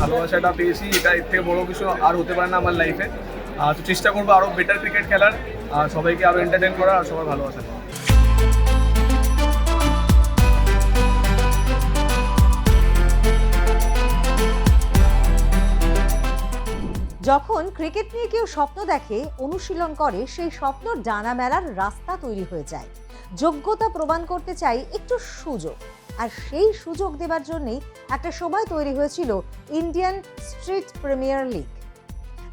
ভালোবাসাটা পেয়েছি, এটা এর থেকে বড় কিছু আর হতে পারে না আমার লাইফে। তো চেষ্টা করবো আরো বেটার ক্রিকেট খেলার, সবাইকে আরো এন্টারটেইন করার আর সবার ভালোবাসা। যখন ক্রিকেট নিয়ে কেউ স্বপ্ন দেখে, অনুশীলন করে, সেই স্বপ্ন ডানা মেলার রাস্তা তৈরি হয়ে যায়। যোগ্যতা প্রমাণ করতে চাই একটু সুযোগ, আর সেই সুযোগ দেবার জন্যই একটা সময় তৈরি হয়েছিল ইন্ডিয়ান স্ট্রিট প্রিমিয়ার লিগ,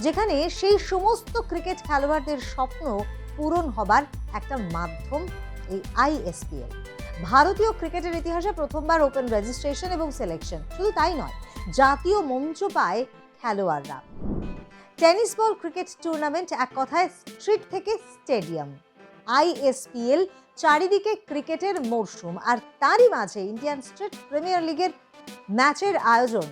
যেখানে সেই সমস্ত ক্রিকেট খেলোয়াড়দের স্বপ্ন পূরণ হবার একটা মাধ্যম এই ISPL। ভারতীয় ক্রিকেটের ইতিহাসে প্রথমবার ওপেন রেজিস্ট্রেশন এবং সিলেকশন, শুধু তাই নয়, জাতীয় মঞ্চ পায় খেলোয়াড়রা। টেনিস বল ক্রিকেট টুর্নামেন্ট, এক কথায় স্ট্রিট থেকে স্টেডিয়াম। ISPL চারিদিকে ক্রিকেটের মরশুম, আর তারই মাঝে ইন্ডিয়ান স্ট্রিট প্রিমিয়ার লিগের ম্যাচের আয়োজন।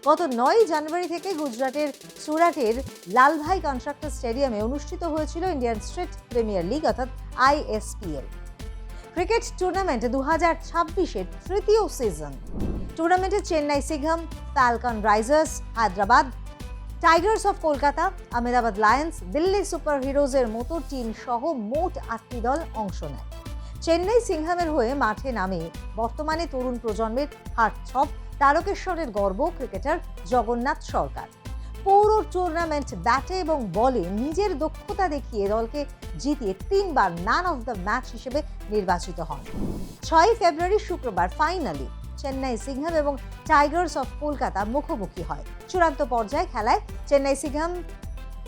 গত 9 জানুয়ারি থেকে গুজরাটের সুরাটের লালভাই কনস্ট্রাক্টর স্টেডিয়ামে অনুষ্ঠিত হয়েছিল ইন্ডিয়ান স্ট্রিট প্রিমিয়ার লিগ অর্থাৎ ISPL ক্রিকেট টুর্নামেন্ট 2026-এর তৃতীয় সিজন। টুর্নামেন্টে Chennai Singham, falcon risers Hyderabad, tigers of Kolkata, Ahmedabad lions, Delhi super হিরোজের মতো টিম সহ মোট 8টি দল অংশ নেয়। চেন্নাই সিংহামের হয়ে মাঠে নামে বর্তমানে তরুণ প্রজন্মের হার্টথ্রব, তারকেশ্বরের গর্ব ক্রিকেটার জগন্নাথ সরকার। পৌর টুর্নামেন্ট ব্যাটে এবং বলে নিজের দক্ষতা দেখিয়ে দলকে জিতিয়ে 3বার ম্যান অফ দ্য ম্যাচ হিসেবে নির্বাচিত হন। 6 ফেব্রুয়ারি শুক্রবার ফাইনালি চেন্নাই সিংহাম এবং টাইগার্স অফ কলকাতা মুখোমুখি হয়। চূড়ান্ত পর্যায়ে খেলায় চেন্নাই সিংহাম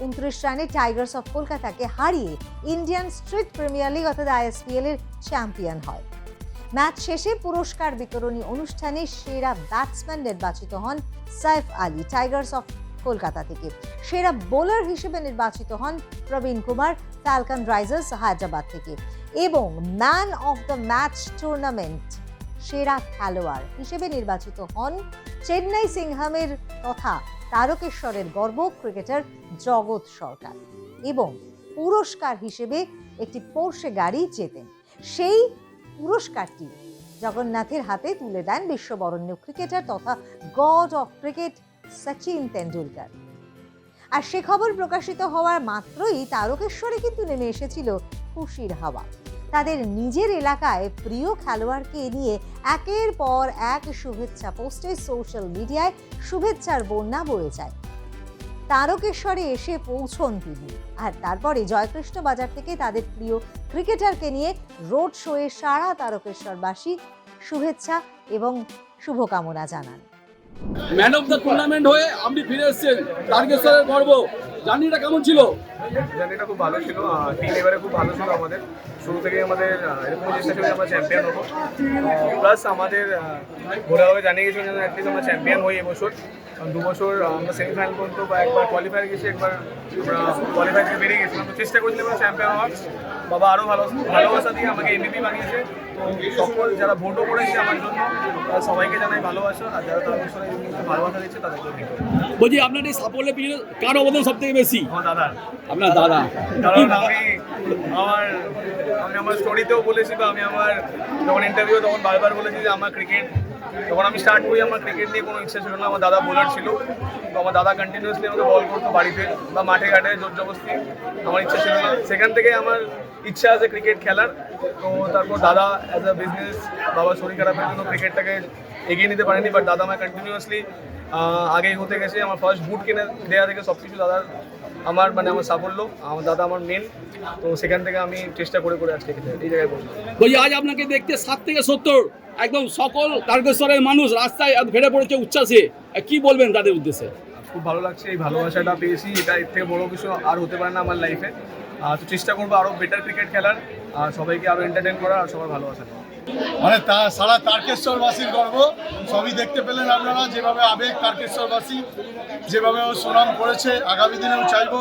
29 রানে টাইগার্স অফ কলকাতাকে হারিয়ে ইন্ডিয়ান স্ট্রিট প্রিমিয়ার লিগ অর্থাৎ ISPL এর চ্যাম্পিয়ন হয়। ম্যাচ শেষে পুরস্কার বিতরণী অনুষ্ঠানে সেরা ব্যাটসম্যান নির্বাচিত হন সাইফ আলী টাইগার্স অফ কলকাতা থেকে। সেরা বোলার হিসেবে নির্বাচিত হন প্রবীণ কুমার ফ্যালকন রাইজার্স হায়দ্রাবাদ থেকে, এবং man of the match tournament সেরা খেলোয়াড় হিসেবে নির্বাচিত হন চেন্নাই সিংহামের তথা তারকেশ্বরের গর্ব ক্রিকেটার জগৎ সরকার, এবং পুরস্কার হিসেবে একটি পোর্শে গাড়ি জেতেন। সেই পুরস্কারটি জগন্নাথের হাতে তুলে দেন বিশ্ববরেণ্য ক্রিকেটার তথা god of cricket Sachin Tendulkar. আর সে খবর প্রকাশিত হওয়ার মাত্রই তারকেশ্বরে কিন্তু নেমে এসেছিল খুশির হাওয়া। তাদের নিজের এলাকায় প্রিয় খেলোয়াড়কে নিয়ে একের পর এক শুভেচ্ছা পোস্টে সোশ্যাল মিডিয়ায় শুভেচ্ছার বন্যা বয়ে যায়। তারকেশ্বরে এসে পৌঁছন তিনি, আর তারপরে জয়কৃষ্ণ বাজার থেকে তাদের প্রিয় ক্রিকেটারকে নিয়ে রোড শোয়ে সারা তারকেশ্বরবাসী শুভেচ্ছা এবং শুভকামনা জানান। ম্যান অফ দ্য টুর্নামেন্ট হয়ে আপনি ফিরে এসেছেন, তারকেশ্বরের গর্ব। জার্নিটা কেমন ছিল? জার্নিটা খুব ভালো ছিল, টিম এবারে খুব ভালো ছিল। আমাদের শুরু থেকে আমাদের এরকম চেষ্টা ছিল আমরা চ্যাম্পিয়ন হবো, প্লাস আমাদের ঘোরাভাবে জানিয়ে গেছিল যেন অ্যাটলিস্ট আমরা চ্যাম্পিয়ন হই এবছর। 2 বছর আমরা সেমিফাইনাল পর্যন্ত বা একবার কোয়ালিফায়ার গেছি, একবার কোয়ালিফায়ার থেকে বেরিয়ে গেছিলাম। তো চেষ্টা করছিলাম আমরা চ্যাম্পিয়ন হওয়ার। বাবা আরও ভালোবাসা দিয়ে আমাকে MVP বানিয়েছে। তো সকল যারা ভোটও করেছে আমার জন্য সবাইকে জানাই ভালোবাসা, আর যারা তার বিষয়ে ভালোবাসা দিচ্ছে তাদেরকে বলছি আপনার এই সাফল্যের পিছনে কার অবদান সব থেকে বেশি? আমার দাদা। আপনার দাদা? কারণ আমি আমার স্টোরিতেও বলেছি, বা আমি আমার যখন ইন্টারভিউ তখন বারবার বলেছি যে আমার ক্রিকেট যখন আমি স্টার্ট করি আমার ক্রিকেট নিয়ে কোনো ইচ্ছা ছিল না। আমার দাদা বোলার ছিল, তো আমার দাদা কন্টিনিউয়াসলি আমাকে বল করতো বাড়িতে বা মাঠে ঘাটে জোর জবরদস্তি। আমার ইচ্ছা ছিল না, সেখান থেকে আমার ইচ্ছা আছে ক্রিকেট খেলার। তো তারপর দাদা অ্যাজ আ বিজনেস, বাবার শরীর খারাপের জন্য ক্রিকেটটাকে এগিয়ে নিতে পারেনি, বাট দাদা আমার কন্টিনিউয়াসলি আগে হতে গেছে। আমার ফার্স্ট বুট কিনে দেওয়া থেকে সব কিছু দাদার আমার সাফল্য, আমার দাদা আমার মেন। তো সেখান থেকে আমি চেষ্টা করে আজকে এই জায়গায় বলছি। বলছি আজ আপনাকে দেখতে 7 থেকে 70 একদম সকল তারকেশ্বরের মানুষ রাস্তায় ঘেরে পড়েছে উচ্ছ্বাসে, কি বলবেন তাদের উদ্দেশ্যে? খুব ভালো লাগছে, এই ভালোবাসাটা পেয়েছি, এটা এর থেকে বড় কিছু আর হতে পারে না আমার লাইফে। তো চেষ্টা করবো আরও বেটার ক্রিকেট খেলার, সবাইকে আরও এন্টারটেইন করার আর সবার ভালোবাসা। মানে সারা তারকেশ্বরবাসীর গর্ব। সবই দেখতে পেলেন আপনারা, যেভাবে আবেগ তারকেশ্বরবাসী যেভাবে ও সুনাম করেছে। আগামী দিনেও চাইবো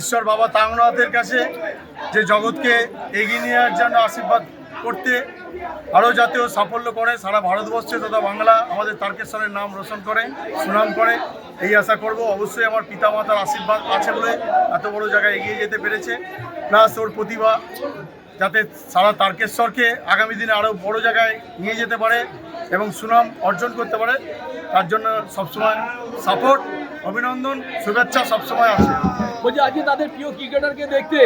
ঈশ্বর বাবা তাঙ্গনাথের কাছে যে জগৎকে এগিয়ে নেওয়ার জন্য আশীর্বাদ করতে, আরও যাতে ও সাফল্য করে, সারা ভারতবর্ষে তথা বাংলা আমাদের তারকেশ্বরের নাম রোশন করে, সুনাম করে, এই আশা করব। অবশ্যই আমার পিতামাতার আশীর্বাদ আছে বলে এত বড় জায়গায় এগিয়ে যেতে পেরেছে, প্লাস ওর প্রতিভা যাতে সারা তারকেশ্বরকে আগামী দিনে আরও বড় জায়গায় নিয়ে যেতে পারে এবং সুনাম অর্জন করতে পারে, তার জন্য সবসময় সাপোর্ট, অভিনন্দন, শুভেচ্ছা সবসময় আছে। বলছি আজকে তাদের প্রিয় ক্রিকেটারকে দেখতে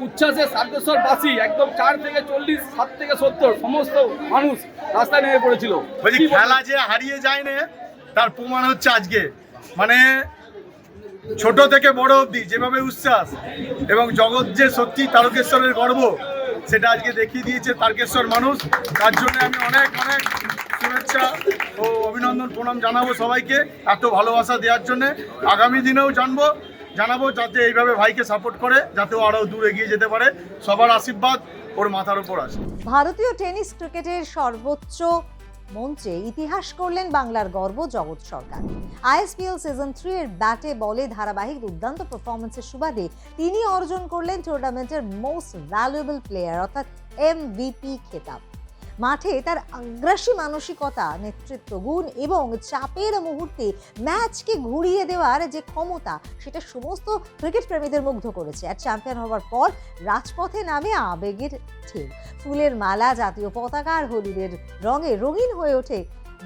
উচ্ছ্বাসে তারকেশ্বরবাসী একদম 4 থেকে 40, 7 থেকে 70 সমস্ত মানুষ রাস্তায় নেমে পড়েছিল। বলছি কি বলবেন? খেলা যে হারিয়ে যায় না তার প্রমাণ হচ্ছে আজকে, মানে ছোট থেকে বড় অবধি যেভাবে উচ্ছ্বাস এবং জগৎ যে সত্যি তারকেশ্বরের গর্ব সেটা আজকে দেখিয়ে দিয়েছে তারকেশ্বর মানুষ। তার জন্য আমি অনেক অনেক শুভেচ্ছা ও অভিনন্দন প্রণাম জানাবো সবাইকে এত ভালোবাসা দেওয়ার জন্য। আগামী দিনেও জানাবো যাতে এইভাবে ভাইকে সাপোর্ট করে, যাতে ও আরও দূর এগিয়ে যেতে পারে। সবার আশীর্বাদ ওর মাথার উপর আছে। ভারতীয় টেনিস ক্রিকেটের সর্বোচ্চ মঞ্চে ইতিহাস করলেন বাংলার গর্ব জগৎ সরকার। আইএসপিএল সিজন 3 এর ব্যাটে বলে ধারাবাহিক দুর্দান্ত পারফরমেন্সের সুবাদে তিনি অর্জন করলেন টুর্নামেন্টের মোস্ট ভ্যালুয়েবল প্লেয়ার অর্থাৎ এমভিপি খেতাব। মাঠে তার আগ্রাসী মানসিকতা, নেতৃত্ব গুণ এবং চাপের মুহূর্তে ম্যাচকে ঘুরিয়ে দেওয়ার যে ক্ষমতা, সেটা সমস্ত ক্রিকেট প্রেমীদের মুগ্ধ করেছে। আর চ্যাম্পিয়ন হওয়ার পর রাজপথে নামে আবেগের ঢেউ, ফুলের মালা, জাতীয় পতাকা আর হলুদের রঙে রঙিন হয়ে ওঠে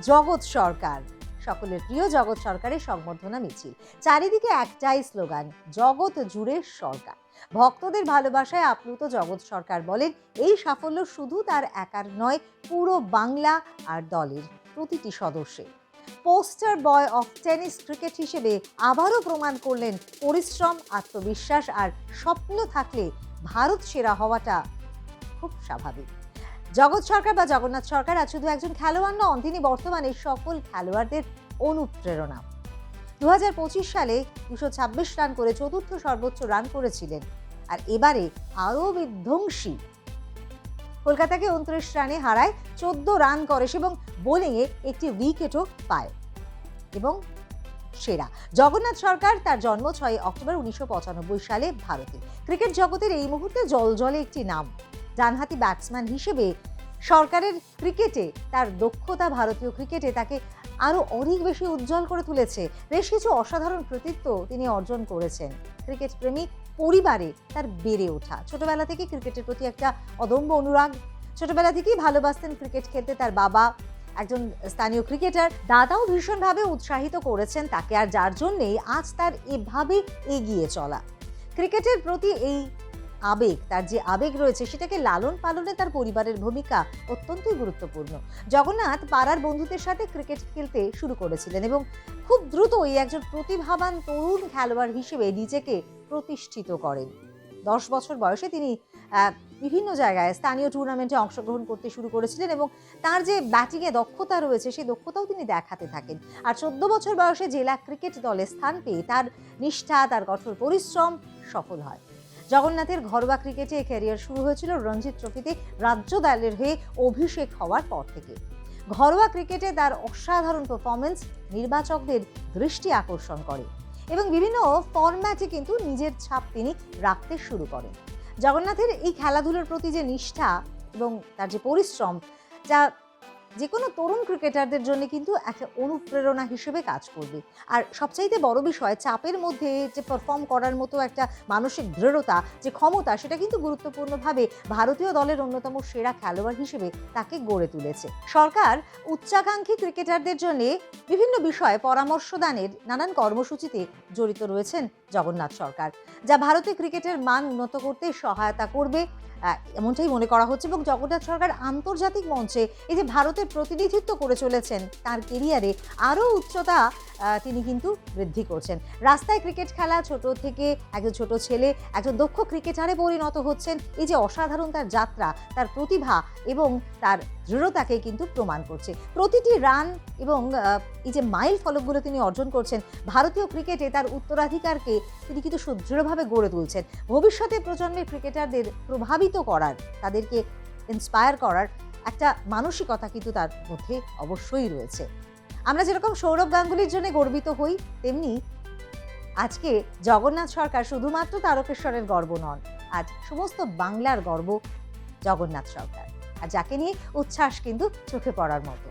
জগৎ সরকার। সকলের প্রিয় জগৎ সরকারের সংবর্ধনা মিছিল, চারিদিকে একটাই স্লোগান, জগৎ জুড়ে সরকার। ভক্তদের ভালোবাসায় আপ্লুত জগৎ সরকার বলেন, এই সাফল্য শুধু তার একার নয়, পুরো বাংলা আর দলের প্রতিটি সদস্যের। Poster boy of tennis cricket হিসেবে আবারও প্রমাণ করলেন পরিশ্রম, আত্মবিশ্বাস আর স্বপ্ন থাকলে ভারত সেরা হওয়াটা খুব স্বাভাবিক। জগৎ সরকার বা জগন্নাথ সরকার আজ শুধু একজন খেলোয়াড় নন, তিনি বর্তমানে সকল খেলোয়াড়দের অনুপ্রেরণা। 2025 সালে 226 রান করে চতুর্থ সর্বোচ্চ রান করেছিলেন, আর এবারে আরও বিধ্বংসী কলকাতাকে 29 রানে হারায় 14 রান করে এবং বোলিংয়ে একটি উইকেটও পায় এবং সেরা। জগন্নাথ সরকার তার জন্ম 6 অক্টোবর 1995 সালে ভারতে। ক্রিকেট জগতের এই মুহূর্তে জলজলে একটি নাম। ডানহাতি ব্যাটসম্যান হিসেবে সরকারের ক্রিকেটে তার দক্ষতা ভারতীয় ক্রিকেটে তাকে আরও অনেক বেশি উজ্জ্বল করে তুলেছে। বেশ কিছু অসাধারণ কৃতিত্ব তিনি অর্জন করেছেন। ক্রিকেট প্রেমী পরিবারে তার বেড়ে ওঠা, ছোটবেলা থেকে ক্রিকেটের প্রতি একটা অদম্য অনুরাগ, ছোটবেলা থেকেই ভালোবাসতেন ক্রিকেট খেলতে তার বাবা, একজন স্থানীয় ক্রিকেটার। দাদাও ভীষণভাবে উৎসাহিত করেছেন তাকে, আর যার জন্যেই আজ তার এভাবে এগিয়ে চলা। ক্রিকেটের প্রতি এই আবেগ, তার যে আবেগ রয়েছে সেটাকে লালন পালনে তার পরিবারের ভূমিকা অত্যন্তই গুরুত্বপূর্ণ। জগন্নাথ পাড়ার বন্ধুদের সাথে ক্রিকেট খেলতে শুরু করেছিলেন এবং খুব দ্রুতই একজন প্রতিভাবান তরুণ খেলোয়াড় হিসেবে নিজেকে প্রতিষ্ঠিত করেন। 10 বছর বয়সে তিনি বিভিন্ন জায়গায় স্থানীয় টুর্নামেন্টে অংশগ্রহণ করতে শুরু করেছিলেন এবং তার যে ব্যাটিংয়ে দক্ষতা রয়েছে সেই দক্ষতাও তিনি দেখাতে থাকেন। আর 14 বছর বয়সে জেলা ক্রিকেট দলে স্থান পেয়ে তার নিষ্ঠা, তার কঠোর পরিশ্রম সফল হয়। জগন্নাথের ঘরোয়া ক্রিকেটে ক্যারিয়ার শুরু হয়েছিল রঞ্জি ট্রফিতে রাজ্য দলের হয়ে অভিষেক হওয়ার পর থেকে। ঘরোয়া ক্রিকেটে তার অসাধারণ পারফরমেন্স নির্বাচকদের দৃষ্টি আকর্ষণ করে এবং বিভিন্ন ফরম্যাটে কিন্তু নিজের ছাপ তিনি রাখতে শুরু করেন। জগন্নাথের এই খেলাধুলার প্রতি যে নিষ্ঠা এবং তার যে পরিশ্রম, যা যে কোনো তরুণ ক্রিকেটারদের জন্য কিন্তু একটা অনুপ্রেরণা হিসেবে কাজ করবে। আর সবচাইতে বড় বিষয়, চাপের মধ্যে যে পারফর্ম করার মতো একটা মানসিক দৃঢ়তা, যে ক্ষমতা, সেটা কিন্তু গুরুত্বপূর্ণভাবে ভারতীয় দলের অন্যতম সেরা খেলোয়াড় হিসেবে তাকে গড়ে তুলেছে। সরকার উচ্চাকাঙ্ক্ষী ক্রিকেটারদের জন্য বিভিন্ন বিষয়ে পরামর্শ দানের নানান কর্মসূচিতে জড়িত রয়েছেন জগন্নাথ সরকার, যা ভারতীয় ক্রিকেটের মান উন্নত করতে সহায়তা করবে এমনটাই মনে করা হচ্ছে। এবং জগন্নাথ সরকার আন্তর্জাতিক মঞ্চে এই যে ভারতের প্রতিনিধিত্ব করে চলেছেন, তার কেরিয়ারে আরও উচ্চতা তিনি কিন্তু বৃদ্ধি করছেন। রাস্তায় ক্রিকেট খেলা, ছোট থেকে একজন ছোট ছেলে একজন দক্ষ ক্রিকেটারে পরিণত হচ্ছেন। এই যে অসাধারণ তার যাত্রা, তার প্রতিভা এবং তার দৃঢ়তাকে কিন্তু প্রমাণ করছে। প্রতিটি রান এবং এই যে মাইল ফলকগুলো তিনি অর্জন করছেন, ভারতীয় ক্রিকেটে তার উত্তরাধিকারকে তিনি কিন্তু সুদৃঢ়ভাবে গড়ে তুলছেন। ভবিষ্যতে প্রজন্মের ক্রিকেটারদের প্রভাবিত করার, তাদেরকে ইন্সপায়ার করার একটা মানসিকতা কিন্তু তার মধ্যে অবশ্যই রয়েছে। আমরা যেরকম সৌরভ গাঙ্গুলির জন্য গর্বিত হই, তেমনি আজকে জগন্নাথ সরকার শুধুমাত্র তারকেশ্বরের গর্ব নন, আজ সমস্ত বাংলার গর্ব জগন্নাথ সরকার, আর যাকে নিয়ে উচ্ছ্বাস কিন্তু চোখে পড়ার মতো।